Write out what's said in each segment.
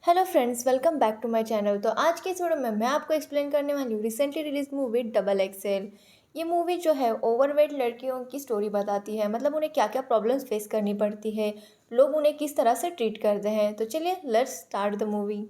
Hello friends, welcome back to my channel. तो आज के इस वीडियो में मैं आपको एक्सप्लेन करने वाली हूँ recently release movie double XL. ये मूवी जो है ओवरवेट लड़कियों की स्टोरी बताती है, मतलब उन्हें क्या क्या प्रॉब्लम्स फेस करनी पड़ती है, लोग उन्हें किस तरह से ट्रीट करते हैं। तो चलिए let's start the movie.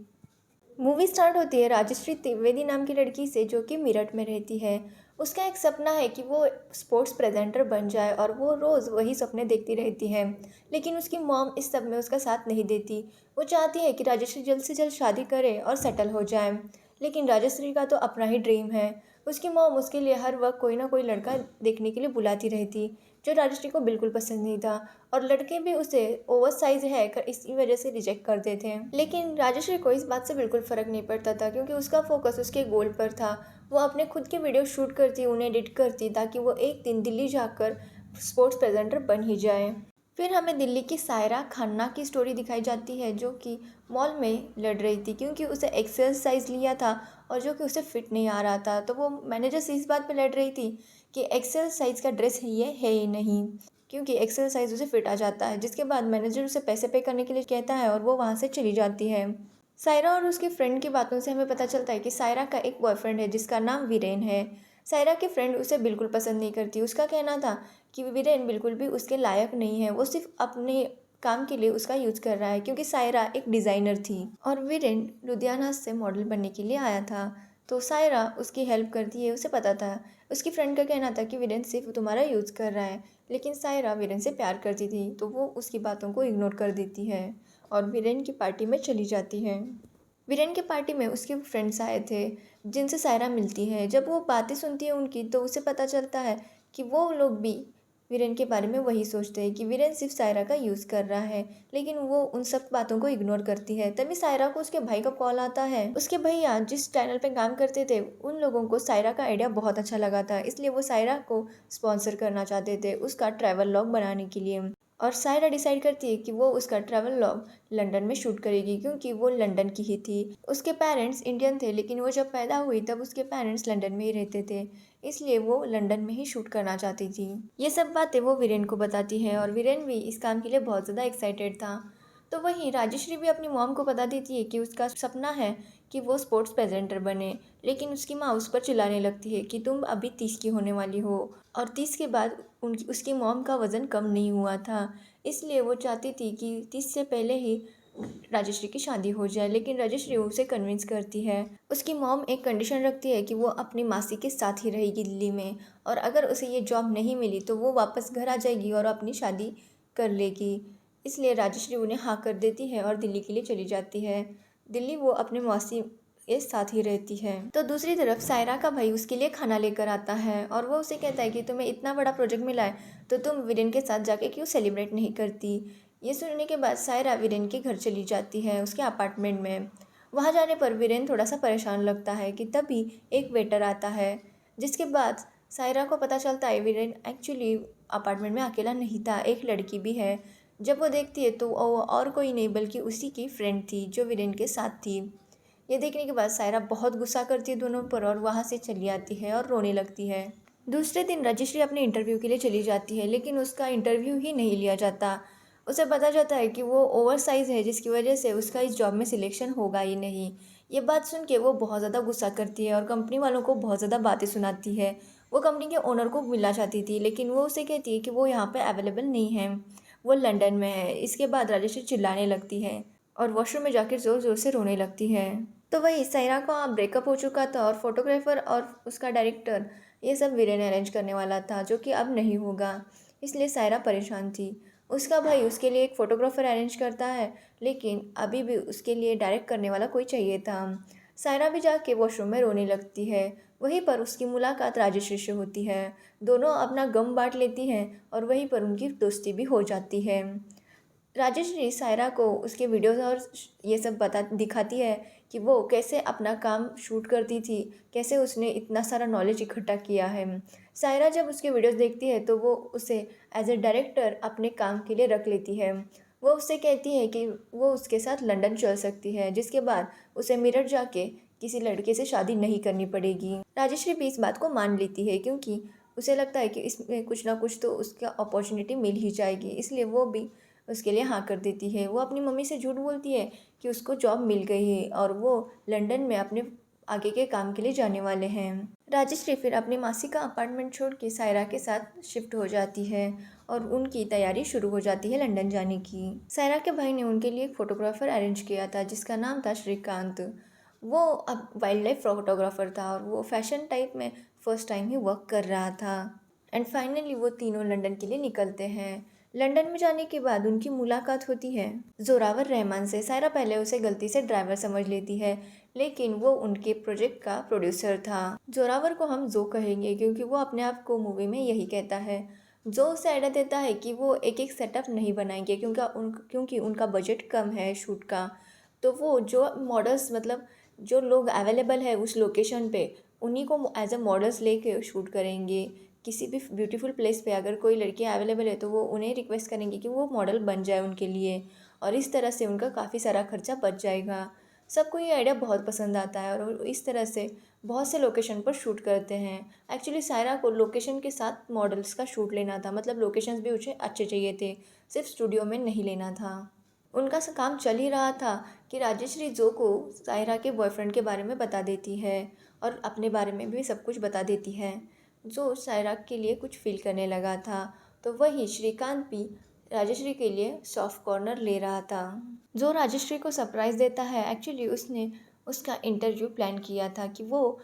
Movie start होती है राजश्री त्रिवेदी नाम की लड़की से, जो कि मेरठ में रहती है। उसका एक सपना है कि वो स्पोर्ट्स प्रेजेंटर बन जाए और वो रोज़ वही सपने देखती रहती है। लेकिन उसकी मॉम इस सब में उसका साथ नहीं देती। वो चाहती है कि राजश्री जल्द से जल्द शादी करे और सेटल हो जाए। लेकिन राजश्री का तो अपना ही ड्रीम है। उसकी मॉम उसके लिए हर वक्त कोई ना कोई लड़का देखने के लिए बुलाती रहती, जो राजश्री को बिल्कुल पसंद नहीं था। और लड़के भी उसे ओवर साइज है कर इसी वजह से रिजेक्ट करते थे। लेकिन राजश्री को इस बात से बिल्कुल फ़र्क नहीं पड़ता था, क्योंकि उसका फोकस उसके गोल पर था। वो अपने खुद के वीडियो शूट करती, उन्हें एडिट करती, ताकि वो एक दिन दिल्ली जाकर स्पोर्ट्स प्रेजेंटर बन ही जाए। फिर हमें दिल्ली की सायरा खन्ना की स्टोरी दिखाई जाती है, जो कि मॉल में लड़ रही थी क्योंकि उसे एक्सेल साइज़ लिया था और जो कि उसे फिट नहीं आ रहा था। तो वो मैनेजर से इस बात पे लड़ रही थी कि एक्सेल साइज़ का ड्रेस ये है ही नहीं, क्योंकि एक्सेल साइज़ उसे फिट आ जाता है। जिसके बाद मैनेजर उसे पैसे पे करने के लिए कहता है और वो वहाँ से चली जाती है। सायरा और उसकी फ्रेंड की बातों से हमें पता चलता है कि सायरा का एक बॉयफ्रेंड है जिसका नाम वीरेन है। सायरा की फ्रेंड उसे बिल्कुल पसंद नहीं करती। उसका कहना था कि वीरेन बिल्कुल भी उसके लायक नहीं है, वो सिर्फ अपने काम के लिए उसका यूज़ कर रहा है, क्योंकि सायरा एक डिज़ाइनर थी और वीरेन लुधियाना से मॉडल बनने के लिए आया था। तो सायरा उसकी हेल्प करती है, उसे पता था। उसकी फ्रेंड का कहना था कि वीरेन सिर्फ तुम्हारा यूज़ कर रहा है, लेकिन सायरा वीरेन से प्यार करती थी, तो वो उसकी बातों को इग्नोर कर देती है और वीरेन की पार्टी में चली जाती है। वीरेन के पार्टी में उसके फ्रेंड्स आए थे, जिनसे सायरा मिलती है। जब वो बातें सुनती है उनकी, तो उसे पता चलता है कि वो लोग भी वीरेन के बारे में वही सोचते हैं कि वीरेन सिर्फ सायरा का यूज़ कर रहा है। लेकिन वो उन सब बातों को इग्नोर करती है। तभी सायरा को उसके भाई का कॉल आता है। उसके भैया जिस चैनल पे काम करते थे, उन लोगों को सायरा का आइडिया बहुत अच्छा लगा था, इसलिए वो सायरा को स्पॉन्सर करना चाहते थे उसका ट्रैवल लॉग बनाने के लिए। और सायरा डिसाइड करती है कि वो उसका ट्रैवल लॉग लंदन में शूट करेगी, क्योंकि वो लंदन की ही थी। उसके पेरेंट्स इंडियन थे, लेकिन वो जब पैदा हुई तब उसके पेरेंट्स लंदन में ही रहते थे, इसलिए वो लंदन में ही शूट करना चाहती थी। ये सब बातें वो वीरेन को बताती है और वीरेन भी इस काम के लिए बहुत ज़्यादा एक्साइटेड था। तो वहीं राजश्री भी अपनी मॉम को बता देती है कि उसका सपना है कि वो स्पोर्ट्स प्रेजेंटर बने। लेकिन उसकी माँ उस पर चिल्लाने लगती है कि तुम अभी 30 की होने वाली हो, और 30 के बाद उनकी उसकी मॉम का वज़न कम नहीं हुआ था, इसलिए वो चाहती थी कि 30 से पहले ही राजश्री की शादी हो जाए। लेकिन राजश्री उसे कन्विंस करती है। उसकी मॉम एक कंडीशन रखती है कि वो अपनी मासी के साथ ही रहेगी दिल्ली में, और अगर उसे ये जॉब नहीं मिली तो वो वापस घर आ जाएगी और अपनी शादी कर लेगी। इसलिए राजश्री उन्हें हाँ कर देती है और दिल्ली के लिए चली जाती है। दिल्ली वो अपने मौसी के साथ ही रहती है। तो दूसरी तरफ सायरा का भाई उसके लिए खाना लेकर आता है और वो उसे कहता है कि तुम्हें इतना बड़ा प्रोजेक्ट मिला है, तो तुम वीरेन के साथ जाके क्यों सेलिब्रेट नहीं करती। ये सुनने के बाद सायरा वीरेन के घर चली जाती है, उसके अपार्टमेंट में। वहाँ जाने पर वीरेन थोड़ा सा परेशान लगता है कि तभी एक वेटर आता है, जिसके बाद सायरा को पता चलता है वीरेन एक्चुअली अपार्टमेंट में अकेला नहीं था, एक लड़की भी है। जब वो देखती है तो वो और कोई नहीं बल्कि उसी की फ्रेंड थी, जो वीरेन के साथ थी। ये देखने के बाद सायरा बहुत गुस्सा करती है दोनों पर और वहाँ से चली आती है और रोने लगती है। दूसरे दिन राजश्री अपने इंटरव्यू के लिए चली जाती है, लेकिन उसका इंटरव्यू ही नहीं लिया जाता। उसे पता जाता है कि वो ओवर साइज़ है, जिसकी वजह से उसका इस जॉब में सिलेक्शन होगा ही नहीं। ये बात सुन के वो बहुत ज़्यादा गुस्सा करती है और कंपनी वालों को बहुत ज़्यादा बातें सुनाती है। वो कंपनी के ओनर को मिलना चाहती थी, लेकिन वो उसे कहती है कि वो यहाँ पर अवेलेबल नहीं है, वो लंदन में है। इसके बाद राजश्री चिल्लाने लगती है और वॉशरूम में जाकर ज़ोर ज़ोर से रोने लगती है। तो वही सायरा का ब्रेकअप हो चुका था और फोटोग्राफर और उसका डायरेक्टर ये सब वीरेन अरेंज करने वाला था, जो कि अब नहीं होगा। इसलिए सायरा परेशान थी। उसका भाई उसके लिए एक फ़ोटोग्राफर अरेंज करता है, लेकिन अभी भी उसके लिए डायरेक्ट करने वाला कोई चाहिए था। सायरा भी जाके वॉशरूम में रोने लगती है। वहीं पर उसकी मुलाकात राजश्री से होती है। दोनों अपना गम बांट लेती हैं और वहीं पर उनकी दोस्ती भी हो जाती है। राजश्री सायरा को उसके वीडियोस और ये सब बता दिखाती है कि वो कैसे अपना काम शूट करती थी, कैसे उसने इतना सारा नॉलेज इकट्ठा किया है। सायरा जब उसके वीडियोस देखती है तो वो उसे एज ए डायरेक्टर अपने काम के लिए रख लेती है। वो उससे कहती है कि वो उसके साथ लंदन चल सकती है, जिसके बाद उसे मेरठ जाके किसी लड़के से शादी नहीं करनी पड़ेगी। राजश्री भी इस बात को मान लेती है, क्योंकि उसे लगता है कि इसमें कुछ ना कुछ तो उसका अपॉर्चुनिटी मिल ही जाएगी, इसलिए वो भी उसके लिए हाँ कर देती है। वो अपनी मम्मी से झूठ बोलती है कि उसको जॉब मिल गई है और वो लंदन में अपने आगे के काम के लिए जाने वाले हैं। राजश्री फिर अपनी मासी का अपार्टमेंट छोड़ के सायरा के साथ शिफ्ट हो जाती है और उनकी तैयारी शुरू हो जाती है लंदन जाने की। सायरा के भाई ने उनके लिए एक फोटोग्राफर अरेंज किया था जिसका नाम था श्रीकांत। वो अब वाइल्ड लाइफ फोटोग्राफर था और वो फैशन टाइप में फर्स्ट टाइम ही वर्क कर रहा था। एंड फाइनली वो तीनों लंदन के लिए निकलते हैं। लंदन में जाने के बाद उनकी मुलाकात होती है जोरावर रहमान से। सायरा पहले उसे गलती से ड्राइवर समझ लेती है, लेकिन वो उनके प्रोजेक्ट का प्रोड्यूसर था। जोरावर को हम जो कहेंगे क्योंकि वो अपने आप को मूवी में यही कहता है। जो उसे आइडिया देता है कि वो एक एक सेटअप नहीं बनाएंगे क्योंकि उनका बजट कम है शूट का। तो वो जो मॉडल्स मतलब जो लोग अवेलेबल है उस लोकेशन पे उन्हीं को एज अ मॉडल्स लेके शूट करेंगे। किसी भी ब्यूटीफुल प्लेस पे अगर कोई लड़कियां अवेलेबल है तो वो उन्हें रिक्वेस्ट करेंगे कि वो मॉडल बन जाए उनके लिए, और इस तरह से उनका काफ़ी सारा खर्चा बच जाएगा। सबको ये आइडिया बहुत पसंद आता है और वो इस तरह से बहुत से लोकेशन पर शूट करते हैं। एक्चुअली सायरा को लोकेशन के साथ मॉडल्स का शूट लेना था, मतलब लोकेशंस भी उसे अच्छे चाहिए थे, सिर्फ स्टूडियो में नहीं लेना था। उनका काम चल ही रहा था कि राजश्री जो को सायरा के बॉयफ्रेंड के बारे में बता देती है और अपने बारे में भी सब कुछ बता देती है। जो सायरा के लिए कुछ फील करने लगा था, तो वही श्रीकांत भी राजश्री के लिए सॉफ्ट कॉर्नर ले रहा था। जो राजश्री को सरप्राइज़ देता है, एक्चुअली उसने उसका इंटरव्यू प्लान किया था कि वो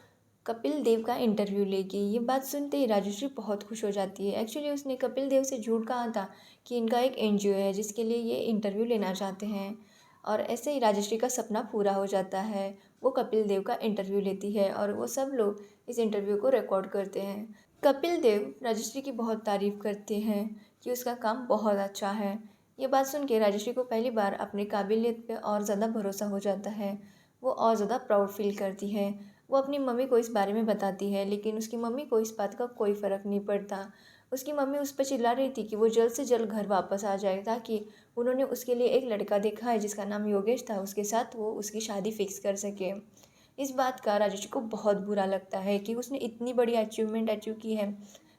कपिल देव का इंटरव्यू लेगी। ये बात सुनते ही राजश्री बहुत खुश हो जाती है। एक्चुअली उसने कपिल देव से झूठ कहा था कि इनका एक एनजीओ है जिसके लिए ये इंटरव्यू लेना चाहते हैं, और ऐसे ही राजश्री का सपना पूरा हो जाता है। वो कपिल देव का इंटरव्यू लेती है और वो सब लोग इस इंटरव्यू को रिकॉर्ड करते हैं। कपिल देव राजश्री की बहुत तारीफ़ करते हैं कि उसका काम बहुत अच्छा है। ये बात सुन के राजश्री को पहली बार अपनी काबिलियत पे और ज़्यादा भरोसा हो जाता है। वो और ज़्यादा प्राउड फील करती है। वो अपनी मम्मी को इस बारे में बताती है, लेकिन उसकी मम्मी को इस बात का कोई फ़र्क नहीं पड़ता। उसकी मम्मी उस पर चिल्ला रही थी कि वो जल्द से जल्द घर वापस आ जाए, ताकि उन्होंने उसके लिए एक लड़का देखा है जिसका नाम योगेश था, उसके साथ वो उसकी शादी फिक्स कर सके। इस बात का राजेश को बहुत बुरा लगता है कि उसने इतनी बड़ी अचीवमेंट अचीव की है,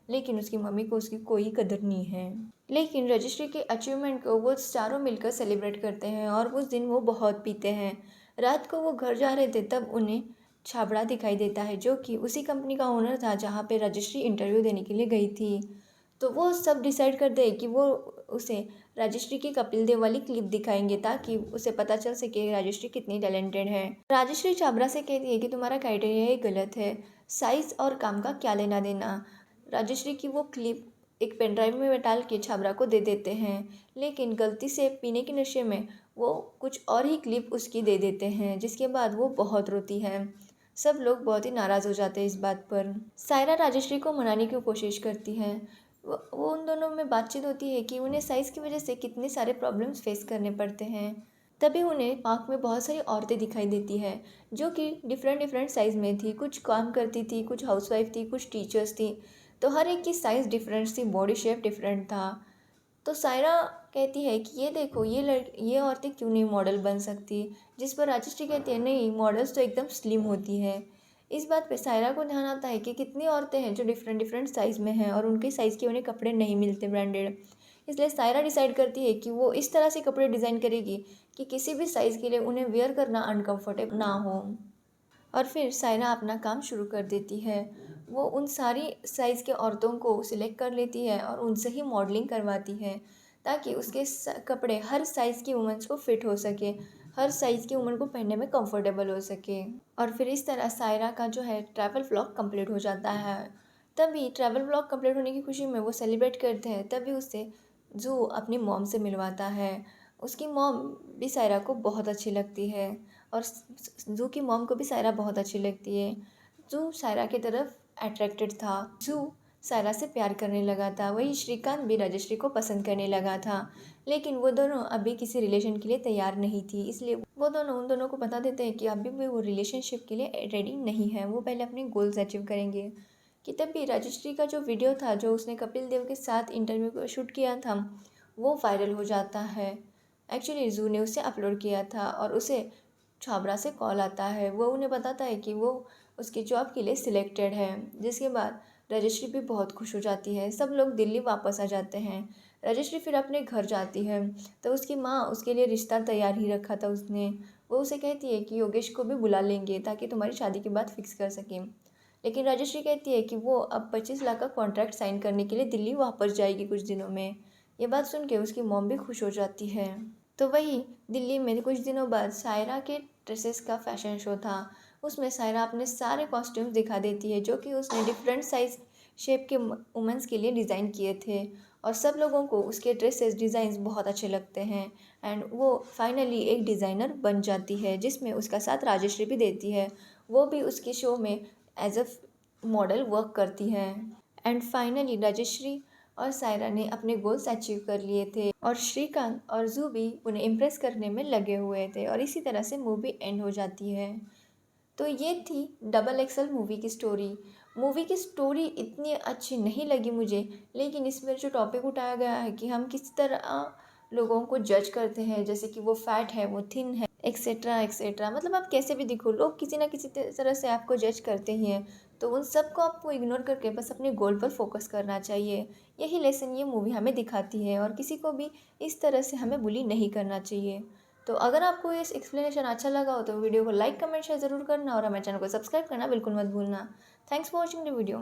लेकिन उसकी मम्मी को उसकी कोई कदर नहीं है। लेकिन रजिस्ट्री के अचीवमेंट को वो चारों मिलकर सेलिब्रेट करते हैं और उस दिन वो बहुत पीते हैं। रात को वो घर जा रहे थे तब उन्हें छाबड़ा दिखाई देता है, जो कि उसी कंपनी का ओनर था जहाँ पे रजिस्ट्री इंटरव्यू देने के लिए गई थी। तो वो सब डिसाइड करते हैं कि वो उसे राजश्री की कपिल देव वाली क्लिप दिखाएंगे ताकि उसे पता चल सके राजश्री कितनी टैलेंटेड है। राजश्री छाबड़ा से कहती है कि तुम्हारा क्राइटेरिया ही गलत है, साइज और काम का क्या लेना देना। राजश्री की वो क्लिप एक पेन ड्राइव में डाल के छाबड़ा को दे देते हैं, लेकिन गलती से पीने के नशे में वो कुछ और ही क्लिप उसकी दे देते हैं, जिसके बाद वो बहुत रोती है। सब लोग बहुत ही नाराज़ हो जाते हैं इस बात पर। सायरा राजश्री को मनाने की कोशिश करती है। वो उन दोनों में बातचीत होती है कि उन्हें साइज़ की वजह से कितने सारे प्रॉब्लम्स फेस करने पड़ते हैं। तभी उन्हें पार्क में बहुत सारी औरतें दिखाई देती है जो कि डिफरेंट डिफरेंट साइज़ में थी। कुछ काम करती थी, कुछ हाउसवाइफ थी, कुछ टीचर्स थी। तो हर एक की साइज़ डिफरेंट थी, बॉडी शेप डिफरेंट था। तो सायरा कहती है कि ये देखो ये औरतें क्यों नहीं मॉडल बन सकती, जिस पर राजश्री कहती है नहीं, मॉडल्स तो एकदम स्लिम होती है। इस बात पे सायरा को ध्यान आता है कि कितनी औरतें हैं जो डिफरेंट डिफरेंट साइज़ में हैं और उनके साइज़ के उन्हें कपड़े नहीं मिलते ब्रांडेड। इसलिए सायरा डिसाइड करती है कि वो इस तरह से कपड़े डिज़ाइन करेगी कि किसी भी साइज़ के लिए उन्हें वेयर करना अनकंफर्टेबल ना हो। और फिर सायरा अपना काम शुरू कर देती है। वो उन सारी साइज़ के औरतों को सिलेक्ट कर लेती है और उनसे ही मॉडलिंग करवाती है ताकि उसके कपड़े हर साइज़ की वुमेंस को फिट हो सके, हर साइज़ की वुमन को पहनने में कंफर्टेबल हो सके। और फिर इस तरह सायरा का जो है ट्रैवल व्लॉग कंप्लीट हो जाता है। तभी ट्रैवल व्लॉग कंप्लीट होने की खुशी में वो सेलिब्रेट करते हैं। तभी उसे जू अपनी मॉम से मिलवाता है। उसकी मॉम भी सायरा को बहुत अच्छी लगती है और जू की मॉम को भी सायरा बहुत अच्छी लगती है। जू सायरा की तरफ अट्रैक्टेड था। जू सायरा से प्यार करने लगा था। वही श्रीकांत भी राजश्री को पसंद करने लगा था, लेकिन वो दोनों अभी किसी रिलेशन के लिए तैयार नहीं थी। इसलिए वो दोनों उन दोनों को बता देते हैं कि अभी भी वो रिलेशनशिप के लिए रेडी नहीं है, वो पहले अपने गोल्स अचीव करेंगे। कि तभी राजश्री का जो वीडियो था जो उसने कपिल देव के साथ इंटरव्यू को शूट किया था वो वायरल हो जाता है। एक्चुअली जू ने उसे अपलोड किया था और उसे छाबड़ा से कॉल आता है। वो उन्हें बताता है कि वो उसकी जॉब के लिए सिलेक्टेड है, जिसके बाद रजश्री भी बहुत खुश हो जाती है। सब लोग दिल्ली वापस आ जाते हैं। राजश्री फिर अपने घर जाती है, तो उसकी माँ उसके लिए रिश्ता तैयार ही रखा था उसने। वो उसे कहती है कि योगेश को भी बुला लेंगे ताकि तुम्हारी शादी की बात फिक्स कर सकें। लेकिन राजश्री कहती है कि वो अब 25 लाख का कॉन्ट्रैक्ट साइन करने के लिए दिल्ली वापस जाएगी कुछ दिनों में। ये बात सुन के उसकी मॉम भी खुश हो जाती है। तो वही दिल्ली में कुछ दिनों बाद सायरा के ड्रेसेस का फैशन शो था। उसमें सायरा अपने सारे कॉस्ट्यूम्स दिखा देती है जो कि उसने डिफरेंट साइज शेप के वुमेंस के लिए डिज़ाइन किए थे। और सब लोगों को उसके ड्रेसेस डिज़ाइंस बहुत अच्छे लगते हैं। एंड वो फाइनली एक डिज़ाइनर बन जाती है जिसमें उसका साथ राजश्री भी देती है। वो भी उसके शो में एज अ मॉडल वर्क करती है। एंड फाइनली राजश्री और सायरा ने अपने गोल्स अचीव कर लिए थे और श्रीकांत और जू भी उन्हें इम्प्रेस करने में लगे हुए थे और इसी तरह से मूवी एंड हो जाती है। तो ये थी डबल एक्सल मूवी की स्टोरी। मूवी की स्टोरी इतनी अच्छी नहीं लगी मुझे, लेकिन इसमें जो टॉपिक उठाया गया है कि हम किस तरह लोगों को जज करते हैं, जैसे कि वो फैट है, वो थिन है, एक्सेट्रा एक्सेट्रा, मतलब आप कैसे भी दिखो लोग किसी ना किसी तरह से आपको जज करते ही हैं। तो उन सब को आपको इग्नोर करके बस अपने गोल पर फोकस करना चाहिए। यही लेसन ये मूवी हमें दिखाती है और किसी को भी इस तरह से हमें बुली नहीं करना चाहिए। तो अगर आपको ये एक्सप्लेनेशन अच्छा लगा हो तो वीडियो को लाइक कमेंट शेयर ज़रूर करना और हमारे चैनल को सब्सक्राइब करना बिल्कुल मत भूलना। Thanks for watching the video.